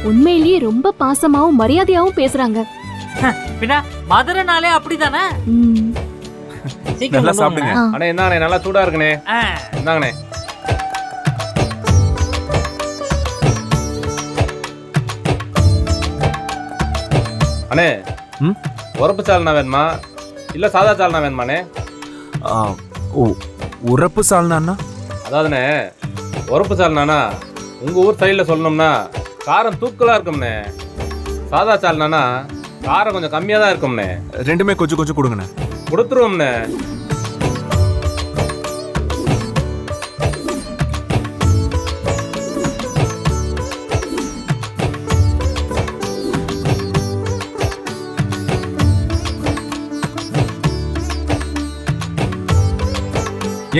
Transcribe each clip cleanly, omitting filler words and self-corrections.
உண்மையிலேயே ரொம்ப பாசமாவும் மரியாதையாவும் பேசுறாங்க. பின்ன மதுரைனாலே அப்படிதானே. நல்லா சாப்பிடுங்க. அண்ணே என்னண்ணே நல்லா சூடா இருக்குண்ணே. இந்தாங்கண்ணே. அண்ணே உரப்பு சால்னா வேணுமா இல்ல சாதா சால்னா வேணுமாண்ணே? உரப்பு சால்னா அதாவதுண்ணே உரப்பு சால்னானா உங்க ஊர் சைடில் சொல்லணும்னா காரம் தூக்கலா இருக்கும்ண்ணே. சாதா சால்னானா காரம் கொஞ்சம் கம்மியா தான் இருக்கும்ண்ணே. ரெண்டுமே கொஞ்சம் கொஞ்சம் கொடுங்கண்ணே. கொடுத்துருவோம்ண்ணே.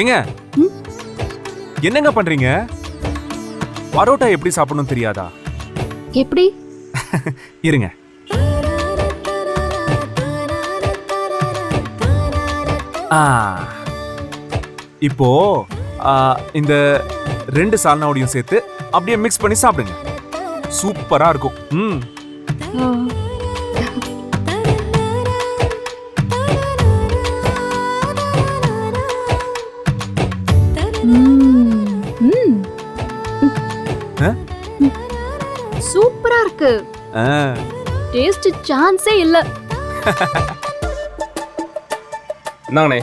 ஏங்க என்னங்க பண்றீங்க? பரோட்டா எப்படி சாப்பிடணும் தெரியாதா? எப்படி? இருங்க. இப்போ இந்த 2 சால்னாவோடையும் சேர்த்து அப்படியே மிக்ஸ் பண்ணி சாப்பிடுங்க. சூப்பரா இருக்கும். சூப்பரா இருக்கு. டேஸ்ட் சான்ஸே இல்ல. என்னங்கண்ணே?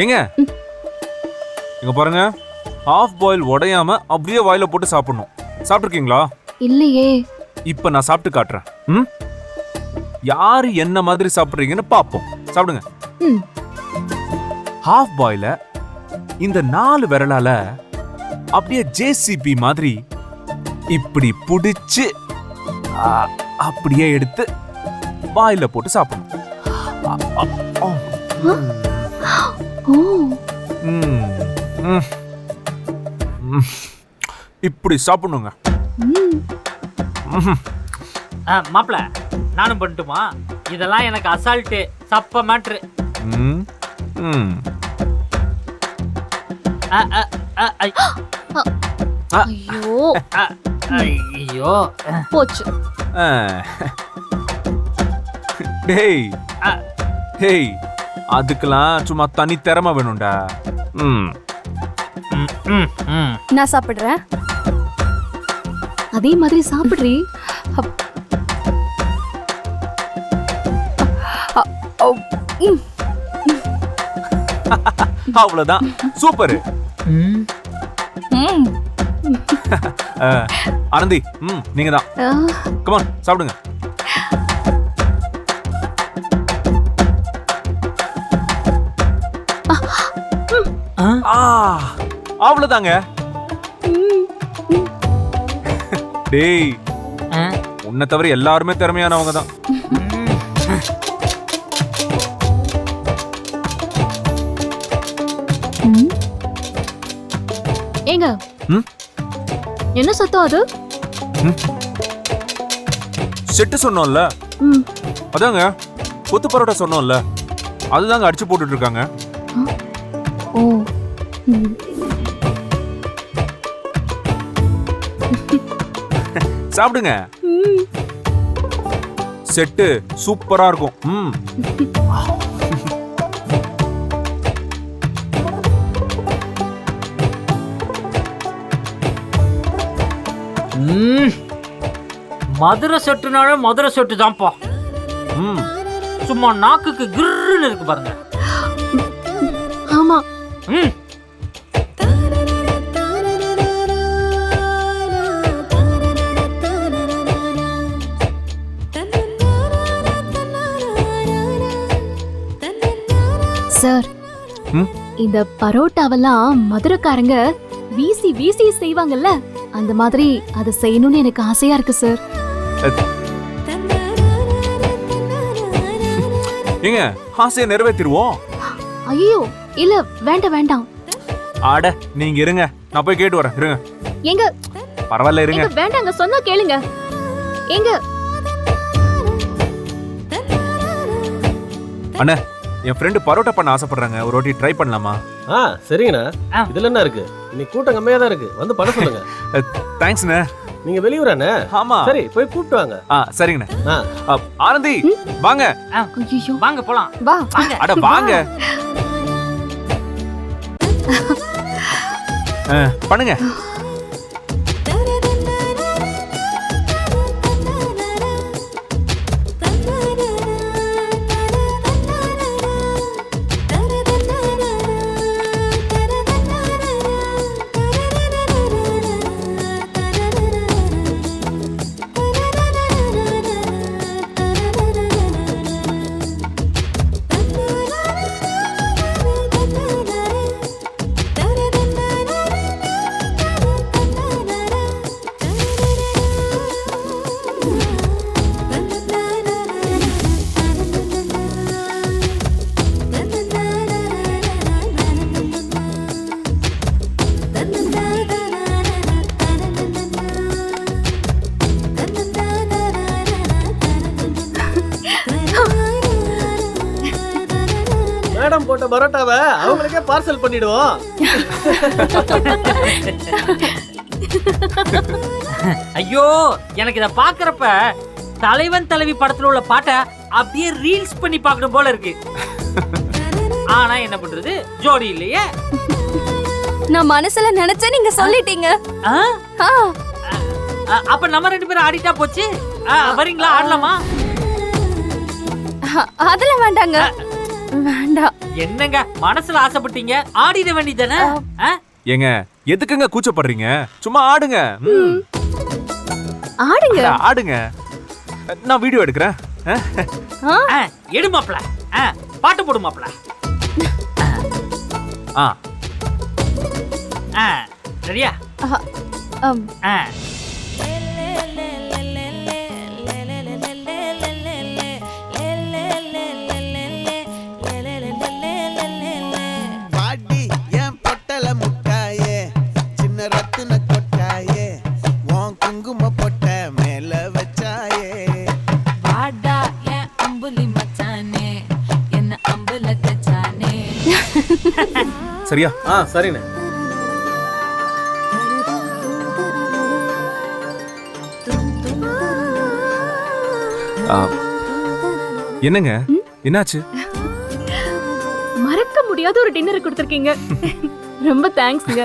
ஏங்க இங்க பாருங்க, ஹாஃப் பாயில் உடையாம அப்படியே வாயில போட்டு சாப்பிடணும். சாப்பிட்டுருக்கீங்களா? இல்லையே. இப்ப நான் சாப்பிட்டு காட்டுறேன். யாரு என்ன மாதிரி சாப்பிடுறீங்கன்னு பாப்போம். சாப்பிடுங்க. ஹாஃப் பாயில இந்த 4 விரலால அப்படியே ஜேசிபி மாதிரி இப்படி புடிச்சு அப்படியே எடுத்து வாயில போட்டு சாப்பிடணும். இப்படி சாப்பிடணுங்க. மாப்பிள நானும் பண்ணட்டுமா? இதெல்லாம் எனக்கு அசால்ட்டு சப்ப மேட்ரு. ஐயோ ஐயோ போச்சு. டேய் டேய், அதுக்கெல்லாம் சும்மா தனி திறமை வேணும்டா. நான் சாப்பிடுறேன். அதே மாதிரி சாப்பிடுறீ. அவ்வளவுதான். சூப்பர். ஆனந்தி நீங்க தான். கம் ஆன் சாப்பிடுங்க. அவ்வளவுதாங்க. டேய், உன்னை தவிர எல்லாருமே திறமையானவங்க தான். ஏங்க என்ன சத்தம் அது? செட்டு சொன்னோம்ல, அதாங்க கொத்து பரோட்டா சொன்னோம்ல, அதுதாங்க அடிச்சு போட்டுட்டு இருக்காங்க. சாப்பிடுங்க. செட்டு சூப்பரா இருக்கும். மதுரை சொட்டுனால மதுரை சொட்டு தான்ப்பா. சும்மா நாக்குக்கு கிர்ன்னு இருக்கு பாருங்க. ஆமா. சார், இந்த பரோட்டாவெல்லாம் மதுரைக்காரங்க வீசி வீசி செய்வாங்கல்ல, அந்த மாதிரி அதை செய்யணும்னு எனக்கு ஆசையா இருக்கு சார். ஏங்க ஆசையை நிறைவேற்றிடுவோம். ஐயோ இல்ல, வேண்டாம் வேண்டாம். ஆட நீங்க இருங்க, நான் போய் கேட்டு வரேன். இருங்க. எங்க? பரவாயில்ல இருங்க. வேண்டாங்க, சொன்னா கேளுங்க. எங்க? அண்ணா, என் ஃப்ரெண்டு பரோட்டா பண்ண ஆசைப்படுறாங்க. ஒரு வாட்டி ட்ரை பண்ணலாமா? சரிங்கண்ணா. ஆ. இதுல என்ன இருக்கு? இன்னைக்கு கூட்டம் கம்மியா தான் இருக்கு. வந்து பண்ண சொல்லுங்க. தேங்க்ஸ்ண்ணே. நீங்க வெளியூரானே? ஆமா. சரி போய் கூப்பிட்டு வாங்க. சரிங்கண்ணே. ஆ. ஆனந்தி வாங்க. ஐயோ வாங்க போலாம். வா வாங்க. அட வாங்க. பண்ணுங்க. மேடம் போட்ட பரோட்டாவை அவங்களுக்கே பார்சல் பண்ணிடுவோம். ஐயோ எனக்கு இத பாக்குறப்ப தலைவன் தலைவி படத்துல உள்ள பாட்டை அப்படியே ரீல்ஸ் பண்ணி பார்க்கணும் போல இருக்கு. ஆனா என்ன பண்றது, ஜோடி இல்லையே. நான் மனசுல நினைச்ச நீங்க சொல்லிட்டீங்க. ஆ? ஆ, அப்ப நம்ம 2 பேரும் ஆடிட்டா போச்சு. வரீங்களா, ஆடலாமா? அதெல்லாம் வேண்டாங்க. வேண்டாம். என்னங்க மனசுல ஆசைப்பட்டீங்க, ஆடிட வேண்டியதானே? ஏங்க எதுக்குங்க கூச்சப்படுறீங்க? சும்மா ஆடுங்க. ஆடுங்க. ஆடுங்க. நான் வீடியோ எடுக்கிறேன். எடு மாப்ள. பாட்டு போடு மாப்ள. சரியா? பாட்டி என் பொட்டல முட்டாயே, சின்ன ரத்தின கொட்டாயே, உன் குங்கும பொட்ட மேல வச்சாயே. வாடா என் அம்புலி மச்சானே, என்ன அம்புல தச்சானே. சரியா? சரிண்ணே. என்னங்க என்னாச்சு? மறக்க முடியாத ஒரு டின்னர் கொடுத்துருக்கீங்க. ரொம்ப தேங்க்ஸ்ங்க.